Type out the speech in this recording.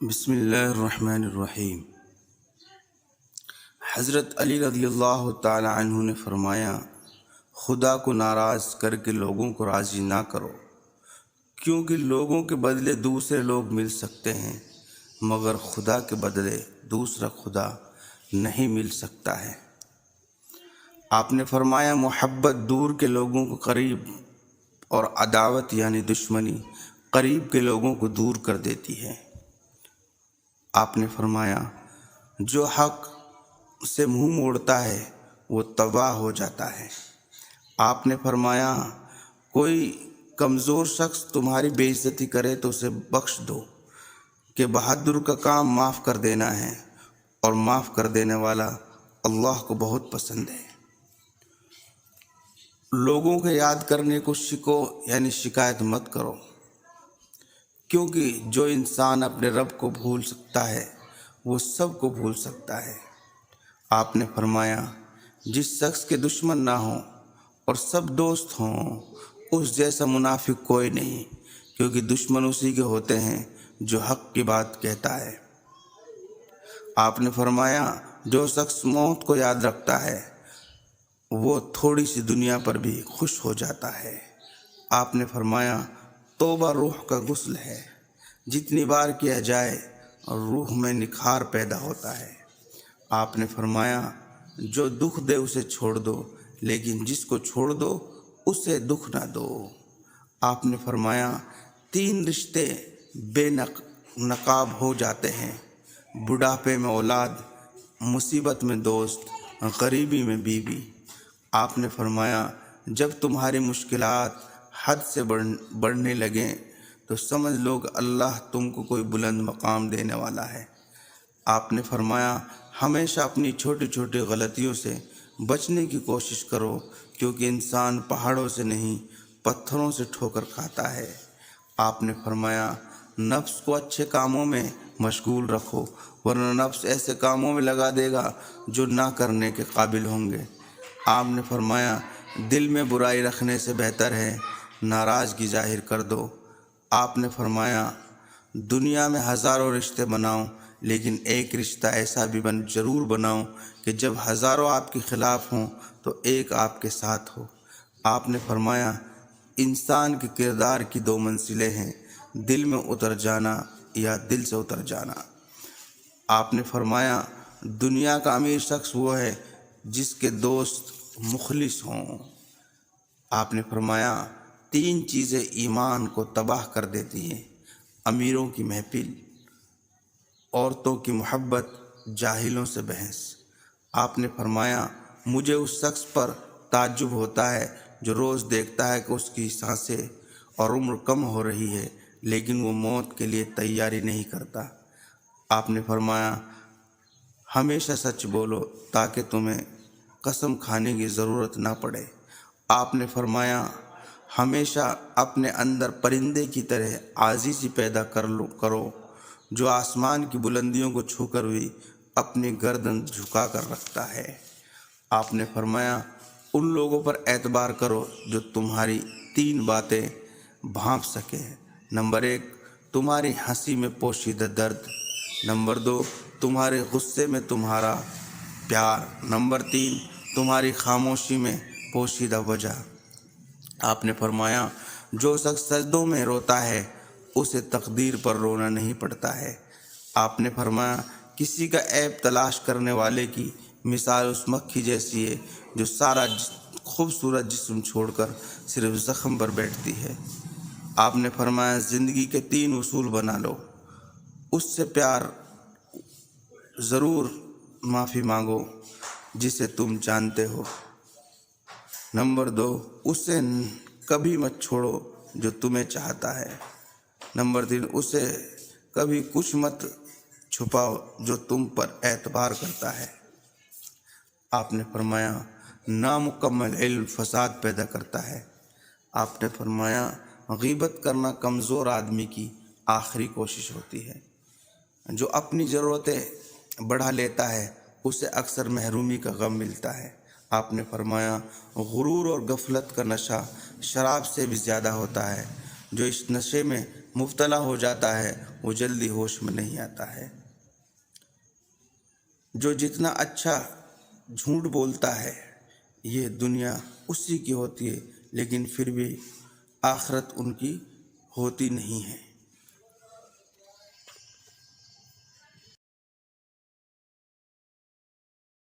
بسم اللہ الرحمن الرحیم۔ حضرت علی رضی اللہ تعالی عنہ نے فرمایا، خدا کو ناراض کر کے لوگوں کو راضی نہ کرو، کیونکہ لوگوں کے بدلے دوسرے لوگ مل سکتے ہیں مگر خدا کے بدلے دوسرا خدا نہیں مل سکتا ہے۔ آپ نے فرمایا، محبت دور کے لوگوں کو قریب اور عداوت یعنی دشمنی قریب کے لوگوں کو دور کر دیتی ہے۔ آپ نے فرمایا، جو حق سے منہ موڑتا ہے وہ تباہ ہو جاتا ہے۔ آپ نے فرمایا، کوئی کمزور شخص تمہاری بے عزتی کرے تو اسے بخش دو، کہ بہادر کا کام معاف کر دینا ہے اور معاف کر دینے والا اللہ کو بہت پسند ہے۔ لوگوں کے یاد کرنے کو شکو یعنی شکایت مت کرو، کیونکہ جو انسان اپنے رب کو بھول سکتا ہے وہ سب کو بھول سکتا ہے۔ آپ نے فرمایا، جس شخص کے دشمن نہ ہوں اور سب دوست ہوں اس جیسا منافق کوئی نہیں، کیونکہ دشمن اسی کے ہوتے ہیں جو حق کی بات کہتا ہے۔ آپ نے فرمایا، جو شخص موت کو یاد رکھتا ہے وہ تھوڑی سی دنیا پر بھی خوش ہو جاتا ہے۔ آپ نے فرمایا، توبہ روح کا غسل ہے، جتنی بار کیا جائے روح میں نکھار پیدا ہوتا ہے۔ آپ نے فرمایا، جو دکھ دے اسے چھوڑ دو، لیکن جس کو چھوڑ دو اسے دکھ نہ دو۔ آپ نے فرمایا، تین رشتے بے نقاب ہو جاتے ہیں، بڑھاپے میں اولاد، مصیبت میں دوست، غریبی میں بیوی۔ آپ نے فرمایا، جب تمہاری مشکلات حد سے بڑھنے لگیں تو سمجھ لو کہ اللہ تم کو کوئی بلند مقام دینے والا ہے۔ آپ نے فرمایا، ہمیشہ اپنی چھوٹی چھوٹی غلطیوں سے بچنے کی کوشش کرو، کیونکہ انسان پہاڑوں سے نہیں پتھروں سے ٹھوکر کھاتا ہے۔ آپ نے فرمایا، نفس کو اچھے کاموں میں مشغول رکھو، ورنہ نفس ایسے کاموں میں لگا دے گا جو نہ کرنے کے قابل ہوں گے۔ آپ نے فرمایا، دل میں برائی رکھنے سے بہتر ہے ناراضگی ظاہر کر دو۔ آپ نے فرمایا، دنیا میں ہزاروں رشتے بناؤ، لیکن ایک رشتہ ایسا بھی ضرور بناؤ کہ جب ہزاروں آپ کے خلاف ہوں تو ایک آپ کے ساتھ ہو۔ آپ نے فرمایا، انسان کے کردار کی دو منزلیں ہیں، دل میں اتر جانا یا دل سے اتر جانا۔ آپ نے فرمایا، دنیا کا امیر شخص وہ ہے جس کے دوست مخلص ہوں۔ آپ نے فرمایا، تین چیزیں ایمان کو تباہ کر دیتی ہیں: امیروں کی محفل، عورتوں کی محبت، جاہلوں سے بحث۔ آپ نے فرمایا، مجھے اس شخص پر تعجب ہوتا ہے جو روز دیکھتا ہے کہ اس کی سانسیں اور عمر کم ہو رہی ہے لیکن وہ موت کے لیے تیاری نہیں کرتا۔ آپ نے فرمایا، ہمیشہ سچ بولو تاکہ تمہیں قسم کھانے کی ضرورت نہ پڑے۔ آپ نے فرمایا، ہمیشہ اپنے اندر پرندے کی طرح عاجزی پیدا کرو جو آسمان کی بلندیوں کو چھو کر بھی اپنی گردن جھکا کر رکھتا ہے۔ آپ نے فرمایا، ان لوگوں پر اعتبار کرو جو تمہاری تین باتیں بھانپ سکے: نمبر 1، تمہاری ہنسی میں پوشیدہ درد، نمبر 2، تمہارے غصے میں تمہارا پیار، نمبر 3، تمہاری خاموشی میں پوشیدہ وجہ۔ آپ نے فرمایا، جو شخص سجدوں میں روتا ہے اسے تقدیر پر رونا نہیں پڑتا ہے۔ آپ نے فرمایا، کسی کا عیب تلاش کرنے والے کی مثال اس مکھی جیسی ہے جو سارا خوبصورت جسم چھوڑ کر صرف زخم پر بیٹھتی ہے۔ آپ نے فرمایا، زندگی کے 3 اصول بنا لو: اس سے پیار ضرور معافی مانگو جسے تم جانتے ہو، نمبر 2، اسے کبھی مت چھوڑو جو تمہیں چاہتا ہے، نمبر 3، اسے کبھی کچھ مت چھپاؤ جو تم پر اعتبار کرتا ہے۔ آپ نے فرمایا، نامکمل علم فساد پیدا کرتا ہے۔ آپ نے فرمایا، غیبت کرنا کمزور آدمی کی آخری کوشش ہوتی ہے۔ جو اپنی ضرورتیں بڑھا لیتا ہے اسے اکثر محرومی کا غم ملتا ہے۔ آپ نے فرمایا، غرور اور غفلت کا نشہ شراب سے بھی زیادہ ہوتا ہے۔ جو اس نشے میں مبتلا ہو جاتا ہے وہ جلدی ہوش میں نہیں آتا ہے۔ جو جتنا اچھا جھوٹ بولتا ہے یہ دنیا اسی کی ہوتی ہے، لیکن پھر بھی آخرت ان کی ہوتی نہیں ہے۔